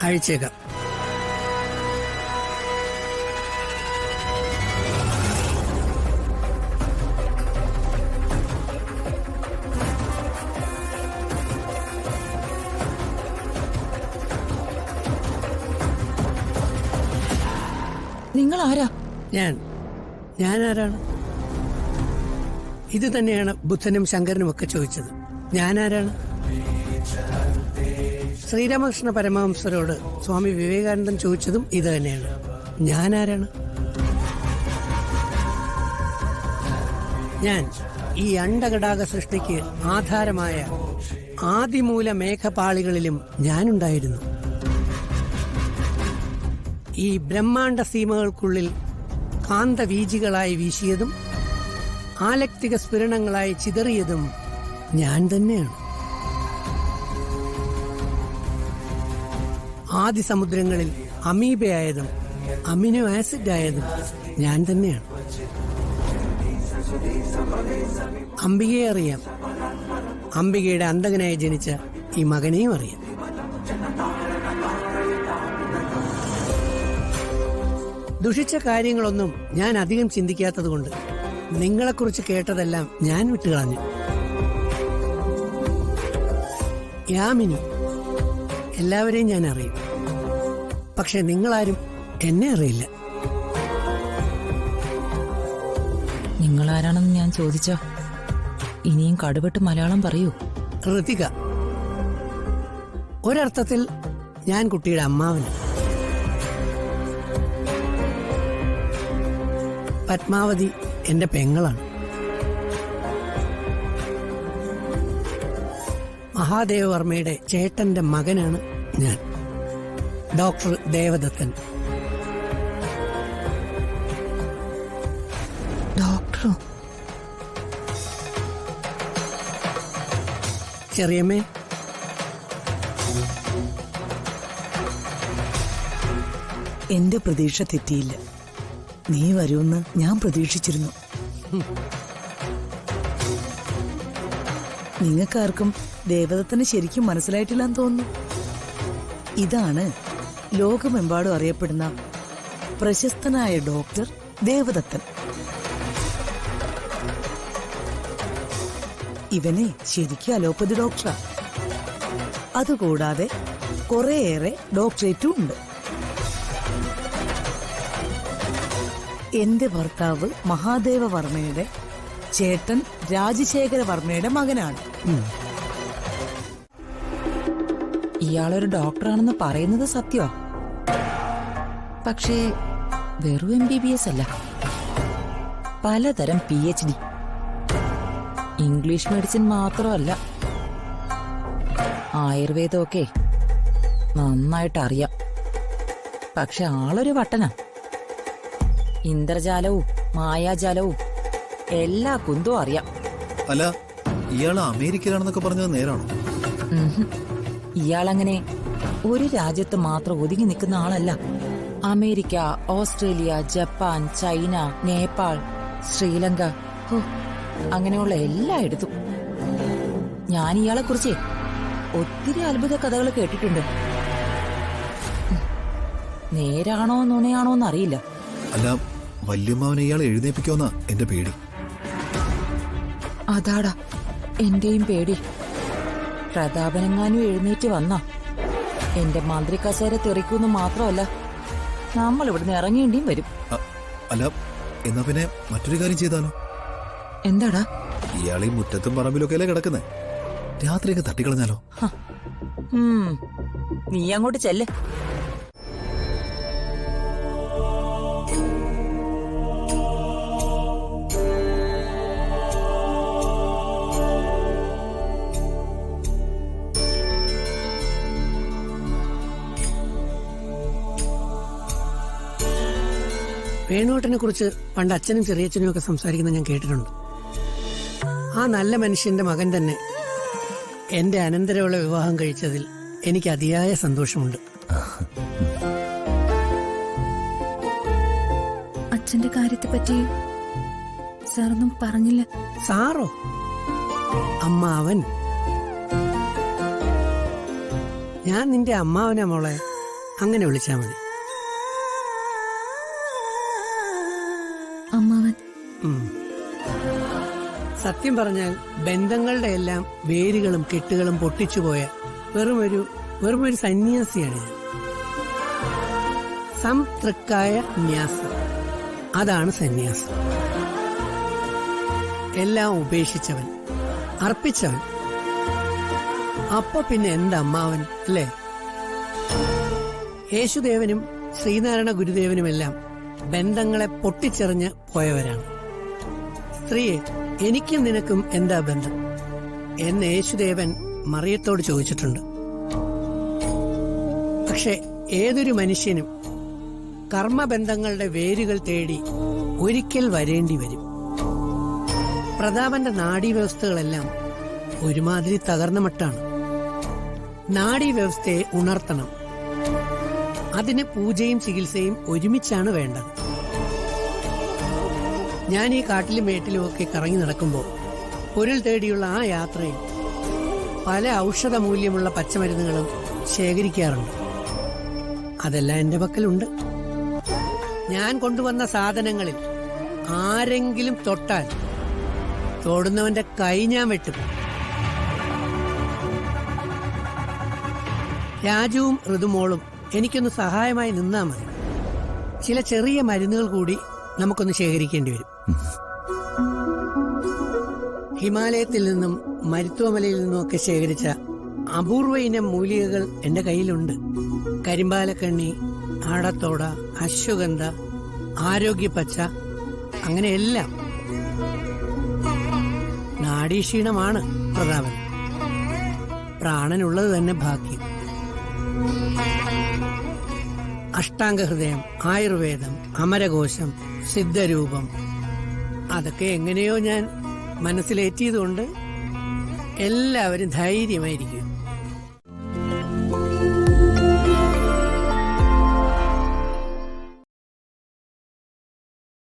അയച്ചേക്കാം. നിങ്ങൾ ആരാ? ഞാൻ ആരാണ്? ഇത് തന്നെയാണ് ബുദ്ധനും ശങ്കരനും ഒക്കെ ചോദിച്ചത്. ഞാൻ ആരാണ്? ശ്രീരാമകൃഷ്ണ പരമഹംസരോട് സ്വാമി വിവേകാനന്ദൻ ചോദിച്ചതും ഇത് തന്നെയാണ്. ഞാൻ ആരാണ്? ഞാൻ ഈ അണ്ഡഘടാക സൃഷ്ടിക്ക് ആധാരമായ ആദിമൂല മേഘപാളികളിലും ഞാനുണ്ടായിരുന്നു. ഈ ബ്രഹ്മാണ്ഡ സീമകൾക്കുള്ളിൽ കാന്തവീജികളായി വീശിയതും ആലക്തിക സ്ഫുരണങ്ങളായി ചിതറിയതും ഞാൻ തന്നെയാണ്. ആദിസമുദ്രങ്ങളിൽ അമീബയായതും അമിനോ ആസിഡ് ആയതും ഞാൻ തന്നെയാണ്. അംബികയെ അറിയാം. അംബികയുടെ അന്തകനായി ജനിച്ച ഈ മകനെയും അറിയാം. ദുഷിച്ച കാര്യങ്ങളൊന്നും ഞാൻ അധികം ചിന്തിക്കാത്തതുകൊണ്ട് നിങ്ങളെക്കുറിച്ച് കേട്ടതെല്ലാം ഞാൻ വിട്ടുകളഞ്ഞു. യാമിനി, എല്ലാവരെയും ഞാൻ അറിയും. പക്ഷെ നിങ്ങളാരും എന്നെ അറിയില്ല. നിങ്ങളാരാണെന്ന് ഞാൻ ചോദിച്ചോ? ഇനിയും കടുവെട്ട് മലയാളം പറയൂ. ഋതിക. ഒരർത്ഥത്തിൽ ഞാൻ കുട്ടിയുടെ അമ്മാവന്. പത്മാവതി എന്റെ പെങ്ങളാണ്. മഹാദേവവർമ്മയുടെ ചേട്ടന്റെ മകനാണ് ഞാൻ, ഡോക്ടർ ദേവദത്തൻ. ഡോക്ടറോ? ചെറിയമ്മേ, എന്റെ പ്രതീക്ഷ തെറ്റിയില്ല. നീ വരുമെന്ന് ഞാൻ പ്രതീക്ഷിച്ചിരുന്നു. നിങ്ങൾക്കാർക്കും ദേവദത്തനെ ശരിക്കും മനസ്സിലായിട്ടില്ലെന്ന് തോന്നുന്നു. ഇതാണ് ലോകമെമ്പാടും അറിയപ്പെടുന്ന പ്രശസ്തനായ ഡോക്ടർ ദേവദത്തൻ. ഇവനെ ശരിക്കും അലോപ്പതി ഡോക്ടറാ. അതുകൂടാതെ കുറേയേറെ ഡോക്ടറേറ്റും ഉണ്ട്. എന്റെ ഭർത്താവ് മഹാദേവവർമ്മയുടെ ചേട്ടൻ രാജശേഖരവർമ്മയുടെ മകനാണ്. ഇയാളൊരു ഡോക്ടറാണെന്ന് പറയുന്നത് സത്യമാ. പക്ഷേ വെറും MBBS അല്ല, പലതരം PhD. ഇംഗ്ലീഷ് മെഡിസിൻ മാത്രമല്ല, ആയുർവേദമൊക്കെ നന്നായിട്ട് അറിയാം. പക്ഷെ ആളൊരു വട്ടനാ. ഇന്ദ്രജാലവും മായാജാലവും എല്ലാ കുന്തവും അറിയാം. അല്ല, ഇയാൾ അമേരിക്കയിലാണെന്നൊക്കെ പറഞ്ഞത് നേരാണോ? ഇയാളങ്ങനെ ഒരു രാജ്യത്ത് മാത്രം ഒതുങ്ങി നിൽക്കുന്ന ആളല്ല. America, Australia, Japan, China, Nepal, Sri Lanka, അങ്ങനെയുള്ള എല്ലായിടത്തും. ഞാൻ ഇയാളെ കുറിച്ച് ഒത്തിരി അത്ഭുത കഥകൾ കേട്ടിട്ടുണ്ട്. നേരാണോ നുണയാണോന്ന് അറിയില്ല. അല്ല, വല്യമ്മാവനെ ഇയാൾ എഴുന്നേപ്പിക്കുമെന്നാ എന്റെ പേടി. അതാടാ എന്റെയും പേടി. പ്രതാപനെങ്ങാനും എഴുന്നേറ്റ് വന്നാ എന്റെ മന്ത്രി കസേര തെറിക്കൂന്ന് മാത്രമല്ല, നമ്മൾ ഇവിടുന്ന് ഇറങ്ങേണ്ടിയും വരും. അല്ല, എന്നാ പിന്നെ മറ്റൊരു കാര്യം ചെയ്താലോ? എന്താടാ? ഇയാളീ മുറ്റത്തും പറമ്പിലൊക്കെ അല്ലേ കിടക്കുന്നേ, രാത്രിയൊക്കെ തട്ടിക്കളഞ്ഞാലോ? നീ അങ്ങോട്ട് ചെല്ല്. വേണുവേട്ടനെ കുറിച്ച് പണ്ട് അച്ഛനും ചെറിയച്ഛനും ഒക്കെ സംസാരിക്കുന്നത് ഞാൻ കേട്ടിട്ടുണ്ട്. ആ നല്ല മനുഷ്യന്റെ മകൻ തന്നെ എന്റെ അനന്തരമുള്ള വിവാഹം കഴിച്ചതിൽ എനിക്ക് അതിയായ സന്തോഷമുണ്ട്. അച്ഛന്റെ കാര്യത്തെ പറ്റി സാറൊന്നും പറഞ്ഞില്ല. സാറോ? അമ്മാവൻ. ഞാൻ നിന്റെ അമ്മാവനാ മോളെ. അങ്ങനെ വിളിച്ചാൽ മതി. അമ്മാവൻ. ഉം. സത്യം പറഞ്ഞാൽ ബന്ധങ്ങളുടെ എല്ലാം വേരുകളും കെട്ടുകളും പൊട്ടിച്ചുപോയ വെറുമൊരു സന്യാസിയാണ് ഞാൻ. സംതൃക്കായ ന്യാസം, അതാണ് സന്യാസം. എല്ലാം ഉപേക്ഷിച്ചവൻ, അർപ്പിച്ചവൻ. അപ്പൊ പിന്നെ എന്തമ്മാവൻ അല്ലേ? യേശുദേവനും ശ്രീനാരായണ ഗുരുദേവനുമെല്ലാം ബന്ധങ്ങളെ പൊട്ടിച്ചെറിഞ്ഞ് പോയവരാണ്. സ്ത്രീയെ, എനിക്കും നിനക്കും എന്താ ബന്ധം എന്ന് യേശുദേവൻ മറിയത്തോട് ചോദിച്ചിട്ടുണ്ട്. പക്ഷെ ഏതൊരു മനുഷ്യനും കർമ്മബന്ധങ്ങളുടെ വേരുകൾ തേടി ഒരിക്കൽ വരേണ്ടി വരും. പ്രതാപന്റെ നാഡീവ്യവസ്ഥകളെല്ലാം ഒരുമാതിരി തകർന്ന മട്ടാണ്. നാഡീവ്യവസ്ഥയെ ഉണർത്തണം. അതിന് പൂജയും ചികിത്സയും ഒരുമിച്ചാണ് വേണ്ടത്. ഞാൻ ഈ കാട്ടിലും മേട്ടിലും ഒക്കെ കറങ്ങി നടക്കുമ്പോൾ പൊരുൾ തേടിയുള്ള ആ യാത്രയിൽ പല ഔഷധ മൂല്യമുള്ള പച്ചമരുന്നുകളും ശേഖരിക്കാറുണ്ട്. അതെല്ലാം എന്റെ പക്കലുണ്ട്. ഞാൻ കൊണ്ടുവന്ന സാധനങ്ങളിൽ ആരെങ്കിലും തൊട്ടാൽ തൊടുന്നവന്റെ കൈ ഞാൻ വെട്ടും. രാജുവും ഋതുമോളും എനിക്കൊന്ന് സഹായമായി നിന്നാ മതി. ചില ചെറിയ മരുന്നുകൾ കൂടി നമുക്കൊന്ന് ശേഖരിക്കേണ്ടി വരും. ഹിമാലയത്തിൽ നിന്നും മരുത്വമലയിൽ നിന്നുമൊക്കെ ശേഖരിച്ച അപൂർവ ഇനം മൂലികകൾ എന്റെ കയ്യിലുണ്ട്. കരിമ്പാലക്കണ്ണി, ആടത്തോട, അശ്വഗന്ധ, ആരോഗ്യപ്പച്ച, അങ്ങനെ എല്ലാം. നാഡീക്ഷീണമാണ് പ്രതാപൻ. പ്രാണനുള്ളത് തന്നെ ഭാഗ്യം. അഷ്ടാംഗഹൃദയം, ആയുർവേദം, അമരകോശം, സിദ്ധരൂപം, അതൊക്കെ എങ്ങനെയോ ഞാൻ മനസ്സിലേറ്റിയതുകൊണ്ട് എല്ലാവരും ധൈര്യമായിരിക്കും.